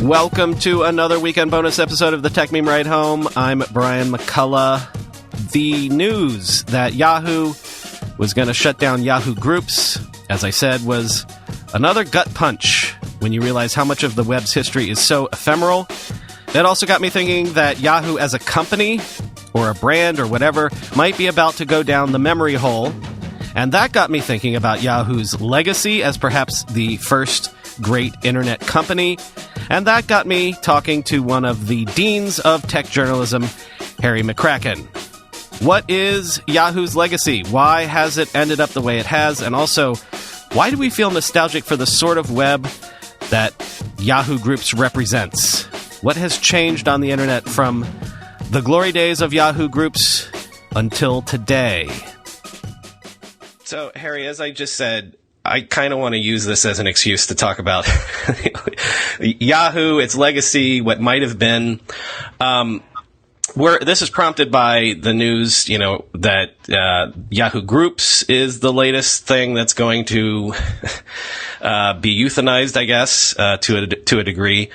Welcome to another weekend bonus episode of the Tech Meme Ride Home. I'm Brian McCullough. The news that Yahoo was going to shut down Yahoo Groups, as I said, was another gut punch when you realize how much of the web's history is so ephemeral. That also got me thinking that Yahoo as a company, or a brand, or whatever, might be about to go down the memory hole. And that got me thinking about Yahoo's legacy as perhaps the first great internet company. And that got me talking to one of the deans of tech journalism, Harry McCracken. What is Yahoo's legacy? Why has it ended up the way it has? And also, why do we feel nostalgic for the sort of web that Yahoo Groups represents? What has changed on the internet from the glory days of Yahoo Groups until today? So, Harry, as I just said, I kind of want to use this as an excuse to talk about Yahoo, its legacy, what might have been. This is prompted by the news, that Yahoo Groups is the latest thing that's going to be euthanized, I guess, to a degree.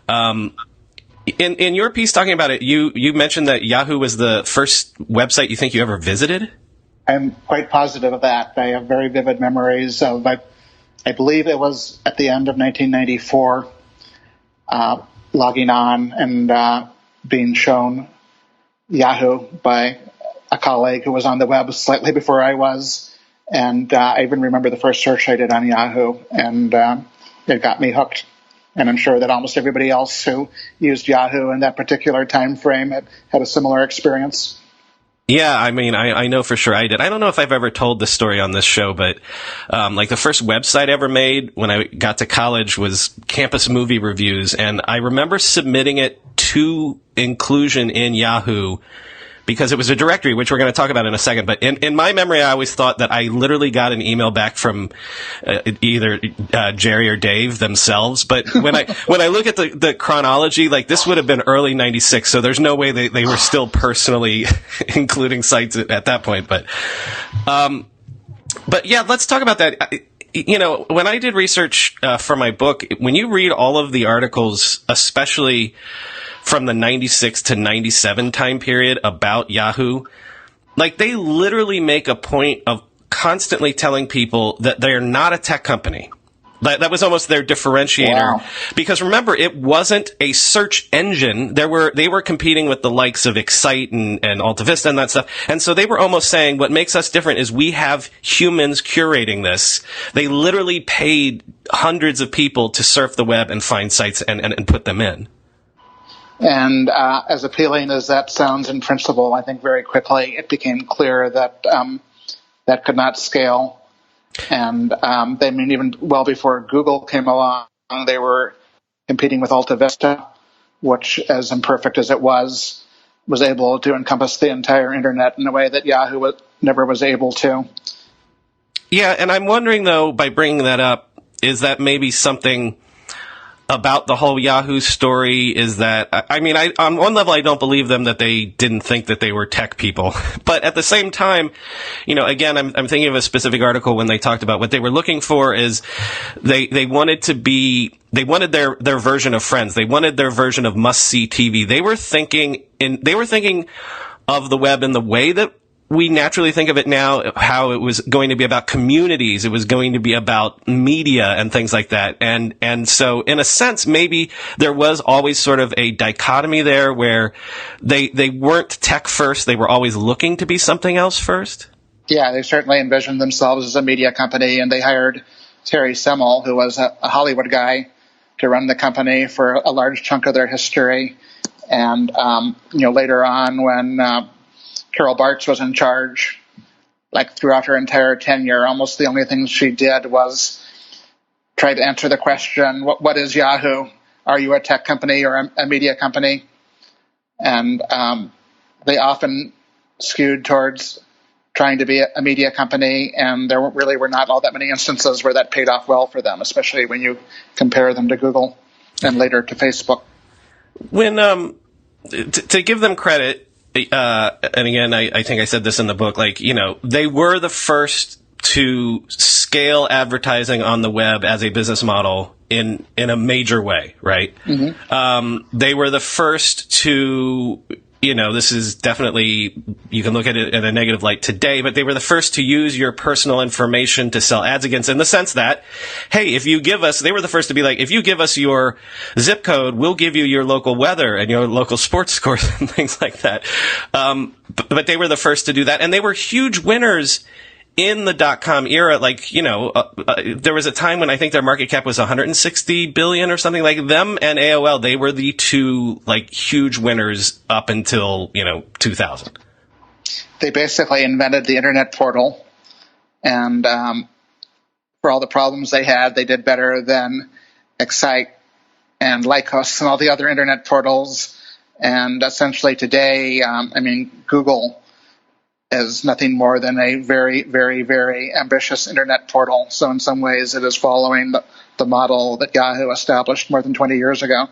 In your piece talking about it, you mentioned that Yahoo was the first website you think you ever visited? I'm quite positive of that. I have very vivid memories of, I believe it was at the end of 1994, logging on and being shown Yahoo by a colleague who was on the web slightly before I was. And I even remember the first search I did on Yahoo, and it got me hooked. And I'm sure that almost everybody else who used Yahoo in that particular time frame had a similar experience. Yeah, I mean, I know for sure I did. I don't know if I've ever told this story on this show, but the first website I ever made when I got to college was Campus Movie Reviews, and I remember submitting it to inclusion in Yahoo because it was a directory, which we're going to talk about in a second. But in my memory, I always thought that I literally got an email back from either Jerry or Dave themselves. But when I look at the chronology, this would have been early '96, so there's no way they were still personally including sites at that point. But yeah, let's talk about that. When I did research for my book, when you read all of the articles, especially from the 96 to 97 time period about Yahoo, they literally make a point of constantly telling people that they're not a tech company. That was almost their differentiator. Wow. Because remember, it wasn't a search engine. They were competing with the likes of Excite and AltaVista and that stuff. And so they were almost saying what makes us different is we have humans curating this. They literally paid hundreds of people to surf the web and find sites and put them in. And as appealing as that sounds in principle, I think very quickly it became clear that that could not scale. And even well before Google came along, they were competing with AltaVista, which, as imperfect as it was able to encompass the entire internet in a way that Yahoo never was able to. Yeah, and I'm wondering, though, by bringing that up, is that maybe something about the whole Yahoo story is that, on one level, I don't believe them that they didn't think that they were tech people. But at the same time, again, I'm thinking of a specific article when they talked about what they were looking for is they wanted their version of Friends. They wanted their version of must-see TV. They were thinking of the web in the way that we naturally think of it now, how it was going to be about communities. It was going to be about media and things like that. And so in a sense, maybe there was always sort of a dichotomy there where they weren't tech first. They were always looking to be something else first. Yeah, they certainly envisioned themselves as a media company, and they hired Terry Semel, who was a Hollywood guy, to run the company for a large chunk of their history. And, later on when, Carol Bartz was in charge, throughout her entire tenure, almost the only thing she did was try to answer the question, what is Yahoo? Are you a tech company or a media company? And they often skewed towards trying to be a media company, and there really were not all that many instances where that paid off well for them, especially when you compare them to Google and later to Facebook. When to give them credit, and again, I think I said this in the book, they were the first to scale advertising on the web as a business model in a major way, right? Mm-hmm. They were the first to, this is definitely, you can look at it in a negative light today, but they were the first to use your personal information to sell ads against, in the sense that, hey, they were the first to be like, if you give us your zip code, we'll give you your local weather and your local sports scores and things like that. But they were the first to do that, and they were huge winners in the .com era. Like, there was a time when I think their market cap was 160 billion or something. Like, them and AOL, they were the two, like, huge winners up until, 2000. They basically invented the internet portal, and for all the problems they had, they did better than Excite and Lycos and all the other internet portals. And essentially today, Google is nothing more than a very, very, very ambitious internet portal. So in some ways, it is following the model that Yahoo established more than 20 years ago.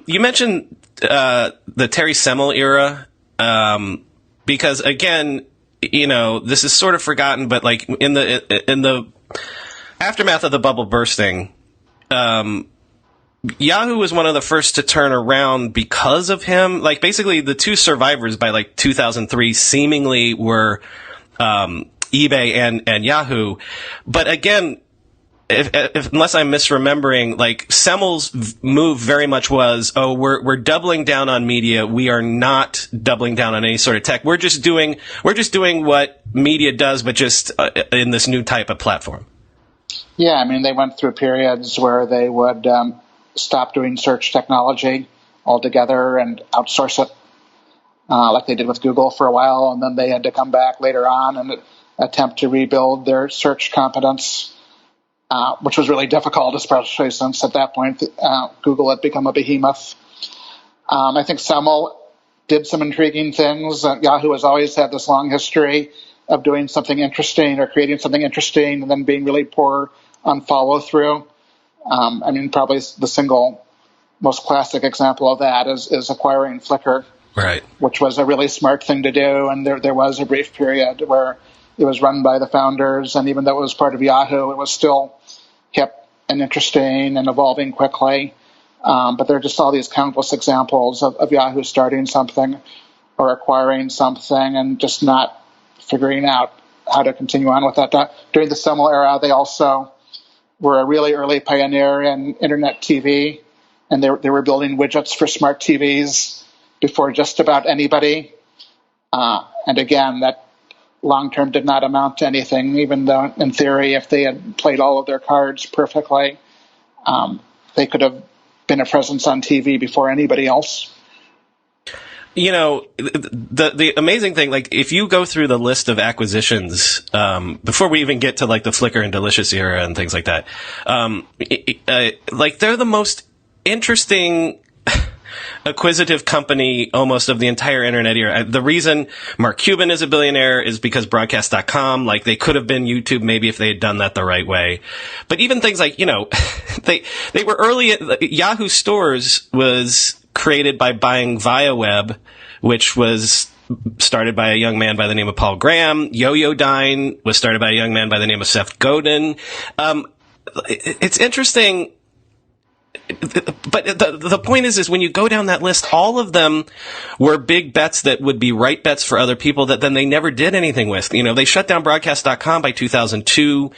You mentioned the Terry Semel era, because again, this is sort of forgotten, but like in the aftermath of the bubble bursting, Yahoo was one of the first to turn around because of him. Like, basically, the two survivors by like 2003 seemingly were eBay and Yahoo. But again, unless I'm misremembering, like, Semel's move very much was, we're doubling down on media. We are not doubling down on any sort of tech. We're just doing what media does, but just in this new type of platform. Yeah, they went through periods where they would stop doing search technology altogether and outsource it, like they did with Google for a while, and then they had to come back later on and attempt to rebuild their search competence, which was really difficult, especially since at that point Google had become a behemoth. I think Semel did some intriguing things. Yahoo has always had this long history of doing something interesting or creating something interesting and then being really poor on follow-through. Probably the single most classic example of that is acquiring Flickr, right? Which was a really smart thing to do. And there was a brief period where it was run by the founders, and even though it was part of Yahoo, it was still hip and interesting and evolving quickly. But there are just all these countless examples of Yahoo starting something or acquiring something and just not figuring out how to continue on with that. During the Semel era, they also were a really early pioneer in internet TV, and they were building widgets for smart TVs before just about anybody. And again, that long-term did not amount to anything, even though in theory, if they had played all of their cards perfectly, they could have been a presence on TV before anybody else. The amazing thing, like, if you go through the list of acquisitions, before we even get to like the Flickr and Delicious era and things like that, like, they're the most interesting acquisitive company almost of the entire internet era. The reason Mark Cuban is a billionaire is because broadcast.com, like, they could have been YouTube maybe if they had done that the right way. But even things like, they were early Yahoo Stores was created by buying ViaWeb, which was started by a young man by the name of Paul Graham. Yo-Yo-Dine was started by a young man by the name of Seth Godin. It's interesting, but the point is when you go down that list, all of them were big bets that would be right bets for other people that then they never did anything with. They shut down broadcast.com by 2002.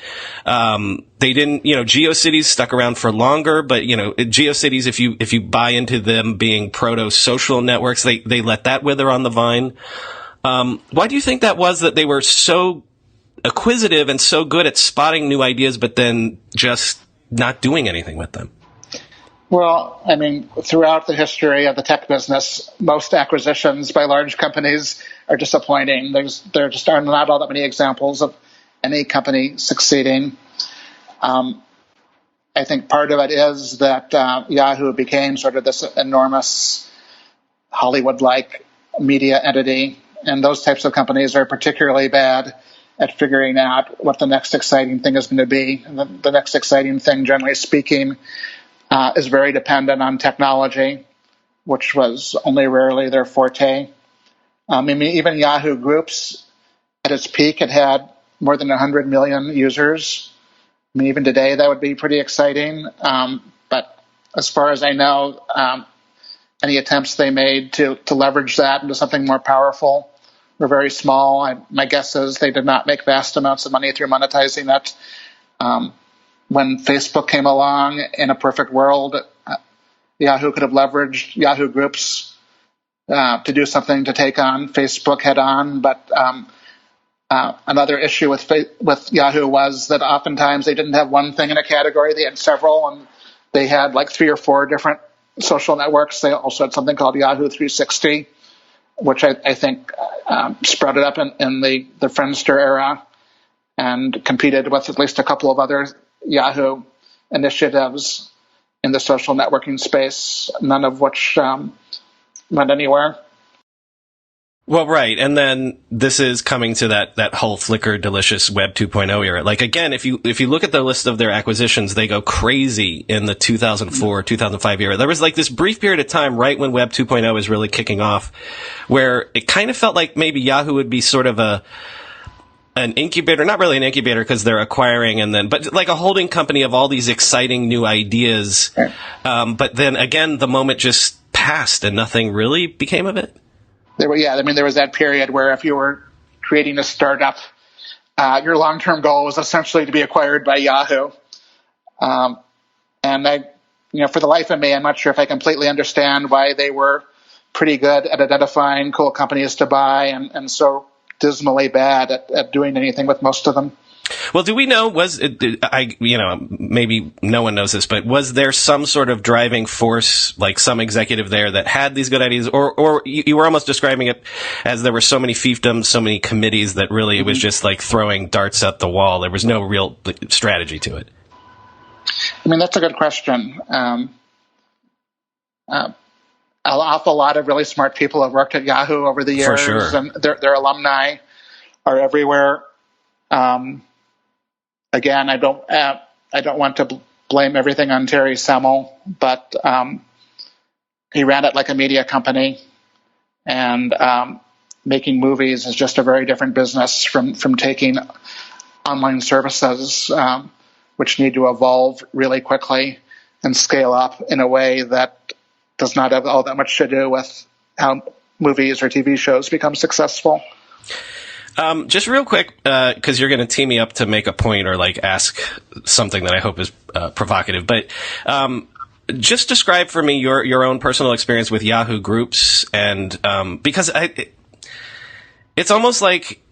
They didn't, GeoCities stuck around for longer, but, GeoCities, if you buy into them being proto-social networks, they let that wither on the vine. Why do you think that was, that they were so acquisitive and so good at spotting new ideas, but then just not doing anything with them? Well, throughout the history of the tech business, most acquisitions by large companies are disappointing. There just are not all that many examples of any company succeeding. I think part of it is that Yahoo became sort of this enormous Hollywood-like media entity, and those types of companies are particularly bad at figuring out what the next exciting thing is going to be. And the next exciting thing, generally speaking, is very dependent on technology, which was only rarely their forte. Even Yahoo Groups, at its peak, it had more than 100 million users. I mean, even today, that would be pretty exciting. But as far as I know, any attempts they made to leverage that into something more powerful were very small. My guess is they did not make vast amounts of money through monetizing it. When Facebook came along, in a perfect world, Yahoo could have leveraged Yahoo Groups to do something to take on Facebook head on. But another issue with Yahoo was that oftentimes they didn't have one thing in a category; they had several, and they had like 3 or 4 different social networks. They also had something called Yahoo 360, which I think sprouted up in the Friendster era and competed with at least a couple of other Yahoo initiatives in the social networking space, none of which went anywhere. Well, right. And then this is coming to that whole Flickr delicious Web 2.0 era. Like, again, if you look at the list of their acquisitions, they go crazy in the 2004, 2005 era. There was like this brief period of time right when Web 2.0 was really kicking off where it kind of felt like maybe Yahoo would be sort of an incubator, not really an incubator because they're acquiring but like a holding company of all these exciting new ideas. But then again, the moment just passed and nothing really became of it. There was that period where if you were creating a startup, your long-term goal was essentially to be acquired by Yahoo. And for the life of me, I'm not sure if I completely understand why they were pretty good at identifying cool companies to buy and so dismally bad at doing anything with most of them. Well, do we know, maybe no one knows this, but was there some sort of driving force, like some executive there that had these good ideas, or you were almost describing it as there were so many fiefdoms, so many committees that really it was just like throwing darts at the wall. There was no real strategy to it. I mean, that's a good question. An awful lot of really smart people have worked at Yahoo over the years, for sure. And their alumni are everywhere. Again, I don't want to blame everything on Terry Semel, but he ran it like a media company, and making movies is just a very different business from taking online services, which need to evolve really quickly and scale up in a way that does not have all that much to do with how movies or TV shows become successful. Just real quick, because you're going to tee me up to make a point or like ask something that I hope is provocative, but just describe for me your own personal experience with Yahoo Groups, and because it's almost like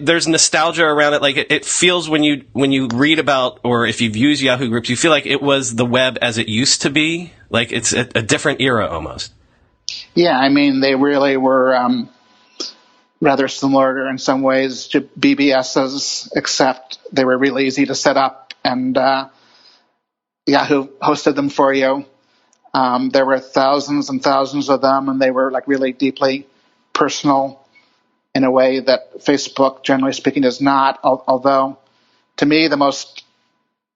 there's nostalgia around it. Like it feels when you read about, or if you've used Yahoo Groups, you feel like it was the web as it used to be. Like it's a different era almost. Yeah, I mean they really were. Rather similar in some ways to BBSs, except they were really easy to set up, and Yahoo hosted them for you. There were thousands and thousands of them, and they were like really deeply personal in a way that Facebook, generally speaking, is not. Although, to me, the most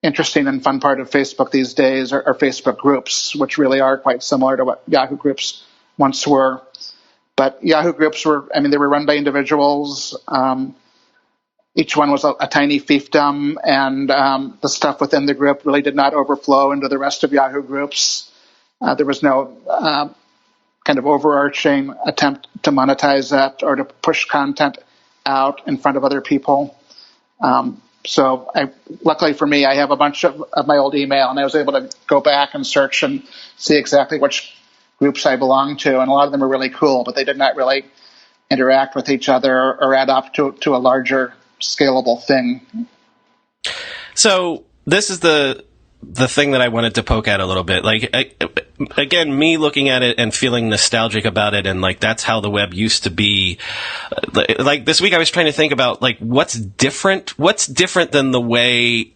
interesting and fun part of Facebook these days are Facebook groups, which really are quite similar to what Yahoo Groups once were. But Yahoo Groups they were run by individuals. Each one was a tiny fiefdom, and the stuff within the group really did not overflow into the rest of Yahoo Groups. There was no kind of overarching attempt to monetize that or to push content out in front of other people. So luckily for me, I have a bunch of my old email, and I was able to go back and search and see exactly which groups I belong to, and a lot of them are really cool, but they did not really interact with each other or add up to a larger scalable thing. So this is the thing that I wanted to poke at a little bit. Like, again, me looking at it and feeling nostalgic about it, and like that's how the web used to be. Like this week I was trying to think about like what's different than the way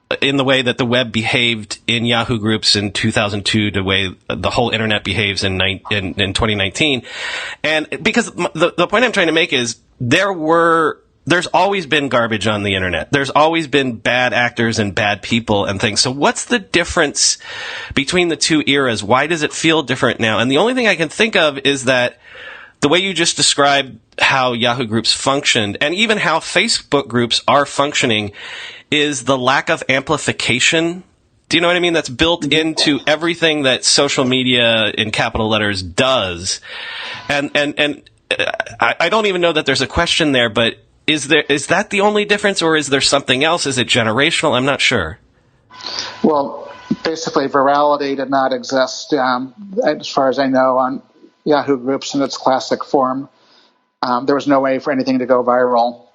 that the web behaved in Yahoo Groups in 2002, the way the whole internet behaves in 2019. And because the point I'm trying to make is there's always been garbage on the internet. There's always been bad actors and bad people and things. So what's the difference between the two eras? Why does it feel different now? And the only thing I can think of is that the way you just described how Yahoo Groups functioned, and even how Facebook groups are functioning, is the lack of amplification. Do you know what I mean? That's built into everything that social media in capital letters does. And I don't even know that there's a question there, but is that the only difference, or is there something else? Is it generational? I'm not sure. Well, basically, virality did not exist, as far as I know, on Yahoo Groups in its classic form. There was no way for anything to go viral,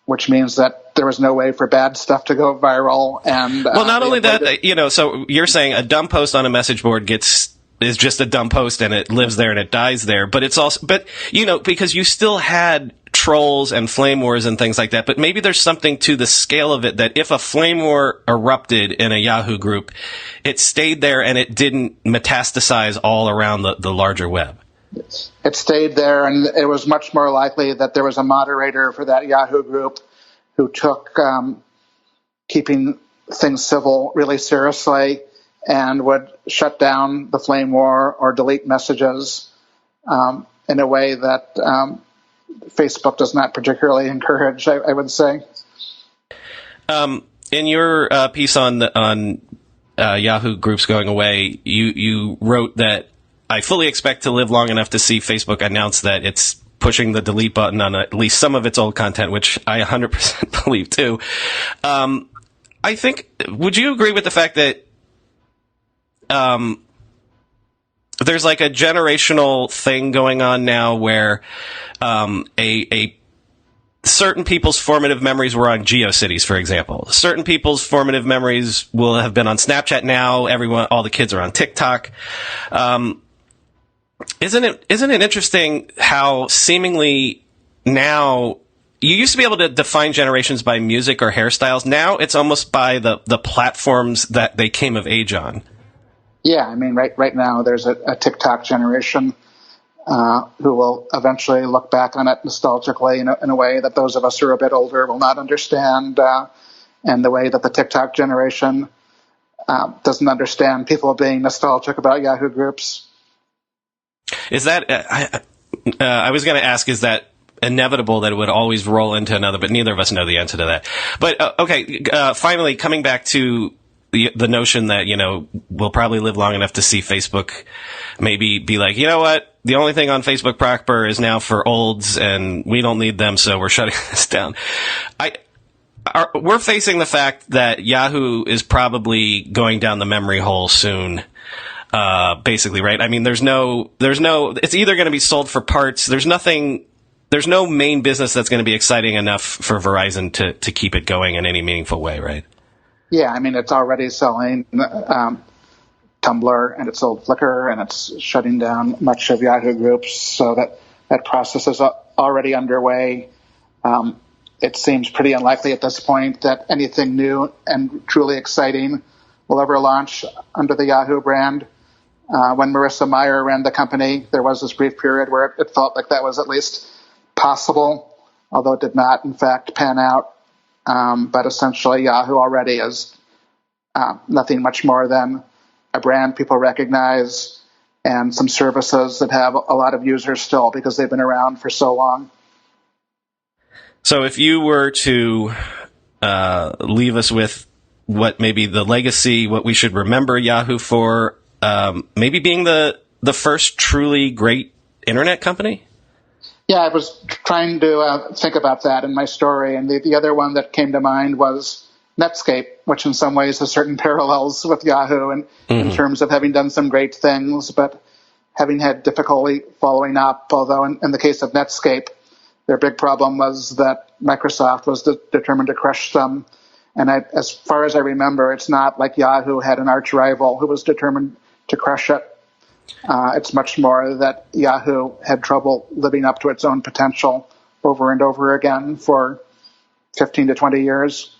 which means that there was no way for bad stuff to go viral. And well, not only that, so you're saying a dumb post on a message board is just a dumb post and it lives there and it dies there. But it's also, because you still had trolls and flame wars and things like that. But maybe there's something to the scale of it that if a flame war erupted in a Yahoo group, it stayed there and it didn't metastasize all around the larger web. It stayed there, and it was much more likely that there was a moderator for that Yahoo group who took keeping things civil really seriously and would shut down the flame war or delete messages in a way that Facebook does not particularly encourage, I would say. In your piece on Yahoo Groups going away, you wrote that I fully expect to live long enough to see Facebook announce that it's pushing the delete button on at least some of its old content, which I 100% believe too. I think, would you agree with the fact that there's like a generational thing going on now where a certain people's formative memories were on GeoCities, for example. Certain people's formative memories will have been on Snapchat. Now all the kids are on TikTok. Isn't it interesting how seemingly now you used to be able to define generations by music or hairstyles. Now it's almost by the platforms that they came of age on. Yeah, I mean, right now there's a TikTok generation who will eventually look back on it nostalgically in a way that those of us who are a bit older will not understand, and the way that the TikTok generation doesn't understand people being nostalgic about Yahoo Groups. Is that I was going to ask, is that inevitable that it would always roll into another, but neither of us know the answer to that. But okay, finally coming back to the notion that, we'll probably live long enough to see Facebook maybe be like, you know what, the only thing on Facebook proper is now for olds and we don't need them, so we're shutting this down. We're facing the fact that Yahoo is probably going down the memory hole soon. Basically, right? I mean, there's no, it's either going to be sold for parts. There's no main business that's going to be exciting enough for Verizon to keep it going in any meaningful way, right? Yeah, I mean, it's already selling Tumblr, and it sold Flickr, and it's shutting down much of Yahoo Groups, so that process is already underway. It seems pretty unlikely at this point that anything new and truly exciting will ever launch under the Yahoo brand. When Marissa Mayer ran the company, there was this brief period where it felt like that was at least possible, although it did not, in fact, pan out. But essentially, Yahoo already is nothing much more than a brand people recognize and some services that have a lot of users still because they've been around for so long. So if you were to leave us with what maybe the legacy, what we should remember Yahoo for, maybe being the first truly great internet company? Yeah, I was trying to think about that in my story, and the other one that came to mind was Netscape, which in some ways has certain parallels with Yahoo in terms of having done some great things, but having had difficulty following up, although in the case of Netscape, their big problem was that Microsoft was determined to crush them. And as far as I remember, it's not like Yahoo had an arch rival who was determined to crush it. It's much more that Yahoo had trouble living up to its own potential over and over again for 15 to 20 years.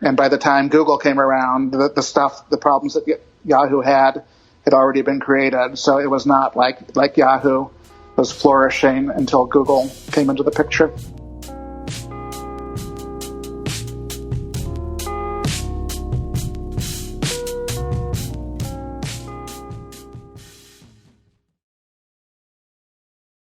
And by the time Google came around, the problems that Yahoo had already been created. So it was not like Yahoo was flourishing until Google came into the picture.